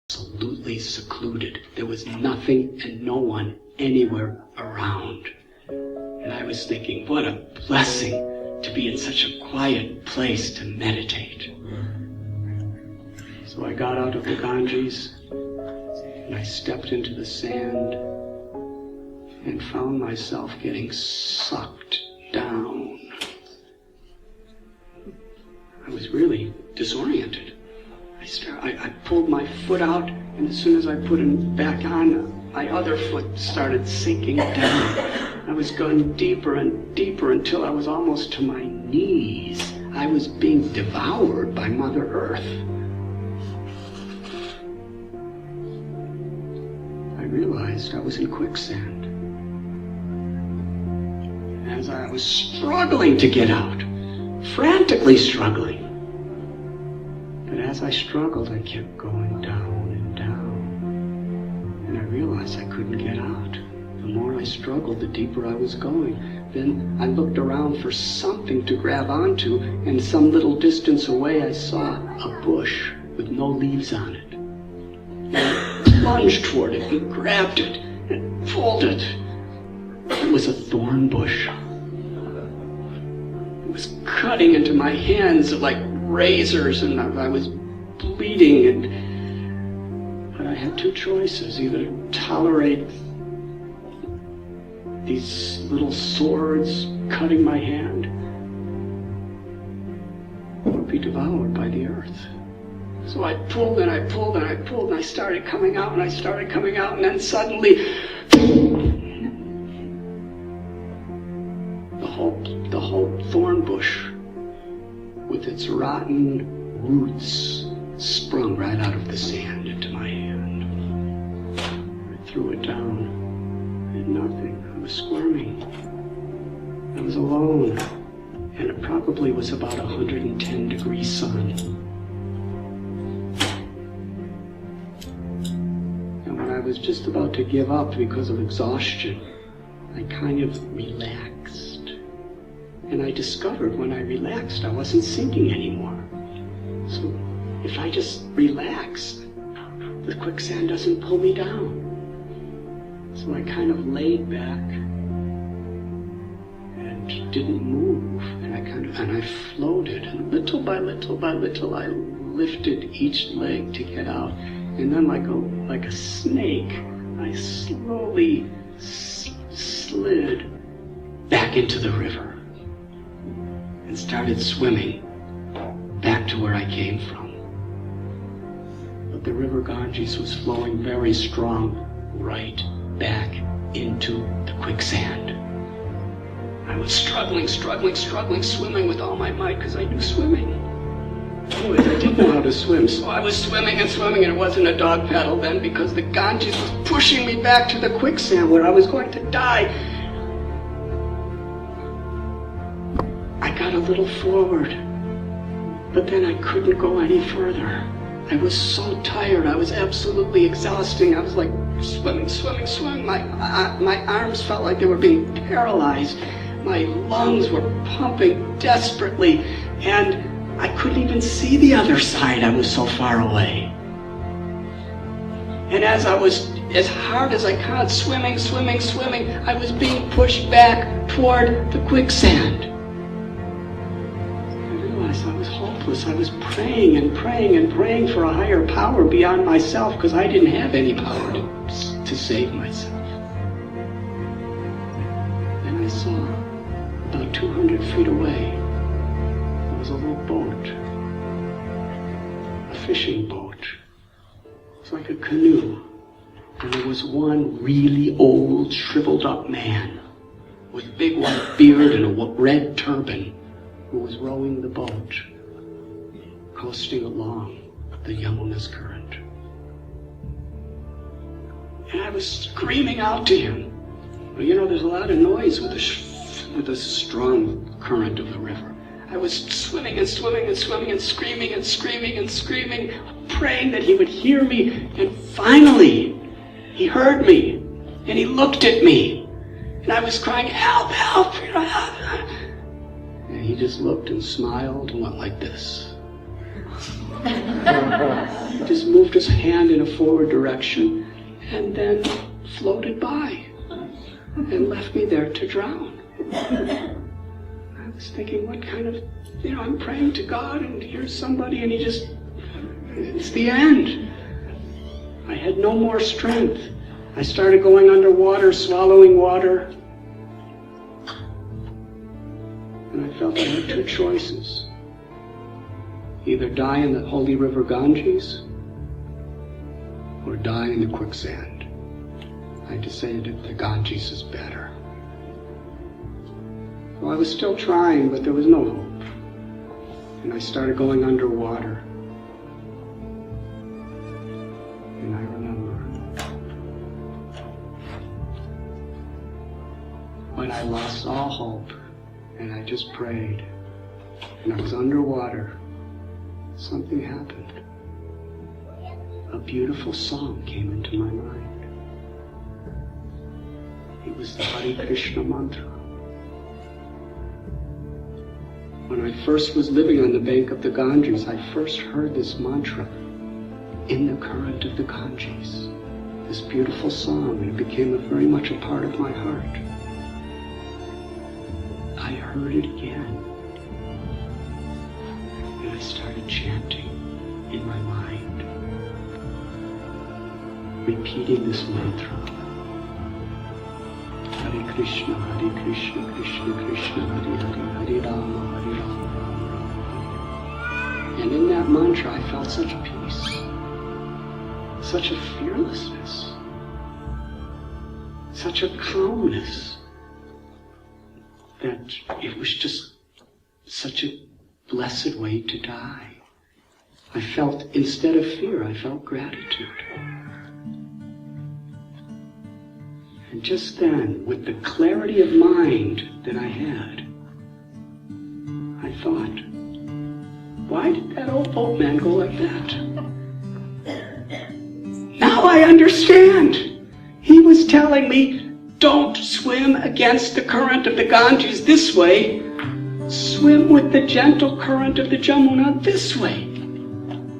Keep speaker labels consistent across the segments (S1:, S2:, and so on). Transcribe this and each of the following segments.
S1: absolutely secluded. There was nothing and no one anywhere around. And I was thinking, what a blessing to be in such a quiet place to meditate. So I got out of the Ganges and I stepped into the sand and found myself getting sucked down. I was really disoriented. I pulled my foot out, and as soon as I put it back on, my other foot started sinking down. I was going deeper and deeper until I was almost to my knees. I was being devoured by Mother Earth. I realized I was in quicksand. As I was struggling to get out, frantically struggling. But as I struggled, I kept going down and down. And I realized I couldn't get out. The more I struggled, the deeper I was going. Then I looked around for something to grab onto, and some little distance away I saw a bush with no leaves on it. And I plunged toward it and grabbed it and pulled it. It was a thorn bush. It was cutting into my hands like razors, and I was bleeding. But I had two choices: either to tolerate these little swords cutting my hand, or be devoured by the earth. So I pulled and I pulled and I pulled, and I started coming out and I started coming out, and then suddenly the whole thorn bush with its rotten roots sprung right out of the sand into my hand. I threw it down. I had nothing. I was squirming. I was alone. And it probably was about 110 degrees sun. And when I was just about to give up because of exhaustion, I kind of relaxed. And I discovered when I relaxed, I wasn't sinking anymore. So if I just relax, the quicksand doesn't pull me down. So I kind of laid back and didn't move. And I floated. And little by little by little, I lifted each leg to get out. And then like a snake, I slowly slid back into the river and started swimming back to where I came from. But the river Ganges was flowing very strong right back into the quicksand. I was struggling, swimming with all my might because I knew swimming. Anyways, I didn't know how to swim, so I was swimming, and it wasn't a dog paddle then because the Ganges was pushing me back to the quicksand where I was going to die. I got a little forward, but then I couldn't go any further. I was so tired. I was absolutely exhausting. I was like swimming. My arms felt like they were being paralyzed. My lungs were pumping desperately, and I couldn't even see the other side. I was so far away. And as I was, as hard as I could, swimming, I was being pushed back toward the quicksand. I realized I was hopeless. I was praying and praying for a higher power beyond myself because I didn't have any power to save myself. Then I saw, about 200 feet away, there was a little boat, a fishing boat. It was like a canoe, and there was one really old, shriveled up man with big white beard and a red turban who was rowing the boat, coasting along the Yamuna's current. And I was screaming out to him. Well, you know, there's a lot of noise with a strong current of the river. I was swimming and screaming, praying that he would hear me. And finally, he heard me, and he looked at me. And I was crying, help, help. And he just looked and smiled and went like this. He just moved his hand in a forward direction and then floated by and left me there to drown. I was thinking, what kind of, I'm praying to God and here's somebody and it's the end. I had no more strength. I started going underwater, swallowing water. And I felt I had two choices. Either die in the holy river Ganges or die in the quicksand. I decided the Ganges is better. Well, I was still trying, but there was no hope. And I started going underwater. And I remember when I lost all hope and I just prayed and I was underwater, something happened. A beautiful song came into my mind. It was the Hare Krishna mantra. When I first was living on the bank of the Ganges, I first heard this mantra in the current of the Ganges. This beautiful song, and it became very much a part of my heart. I heard it again. And I started chanting in my mind, repeating this mantra. Hare Krishna, Krishna Krishna, Hare Hare, Hare Rama, Hare Rama, Rama Rama. And in that mantra I felt such peace, such a fearlessness, such a calmness, that it was just such a blessed way to die. I felt, instead of fear, I felt gratitude. And just then, with the clarity of mind that I had, I thought, why did that old boatman go like that? Now I understand. He was telling me, don't swim against the current of the Ganges this way. Swim with the gentle current of the Jamuna this way.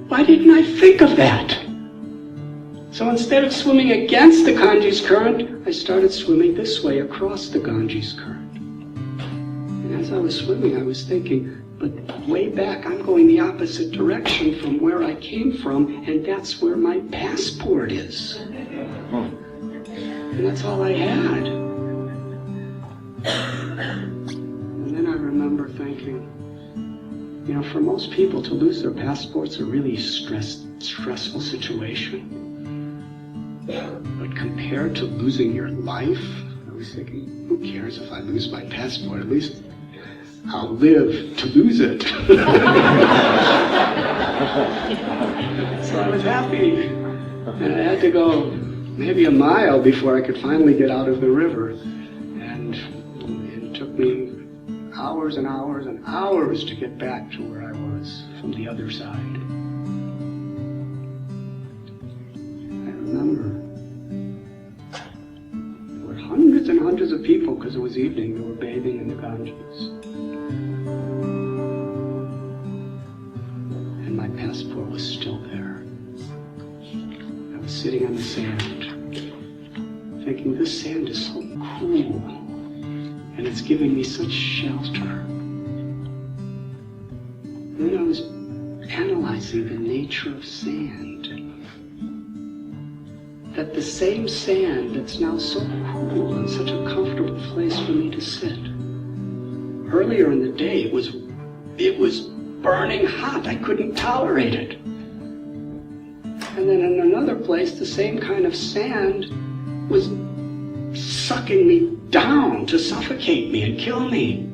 S1: Why didn't I think of that? So instead of swimming against the Ganges current, I started swimming this way across the Ganges current. And as I was swimming, I was thinking, but way back I'm going the opposite direction from where I came from, and that's where my passport is. And that's all I had. And then I remember thinking, for most people to lose their passport's a really stressful situation. But compared to losing your life, I was thinking, who cares if I lose my passport? At least I'll live to lose it. So I was happy. And I had to go maybe a mile before I could finally get out of the river. And it took me hours and hours and hours to get back to where I was from the other side. I remember there were hundreds and hundreds of people, because it was evening, who were bathing in the Ganges. And my passport was still there. I was sitting on the sand, thinking, this sand is so cool, and it's giving me such shelter. And then I was analyzing the nature of sand. That the same sand that's now so cool and such a comfortable place for me to sit, earlier in the day it was burning hot. I couldn't tolerate it. And then in another place, the same kind of sand was sucking me down to suffocate me and kill me.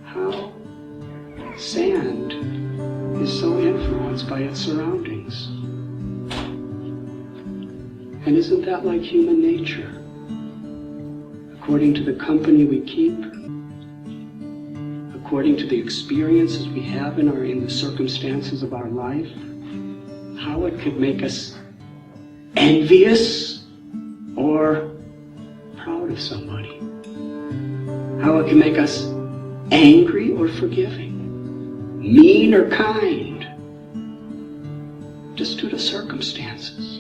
S1: How sand is so influenced by its surroundings. And isn't that like human nature? According to the company we keep, according to the experiences we have in the circumstances of our life, how it could make us envious or proud of somebody. How it can make us angry or forgiving. mean or kind, just due to circumstances.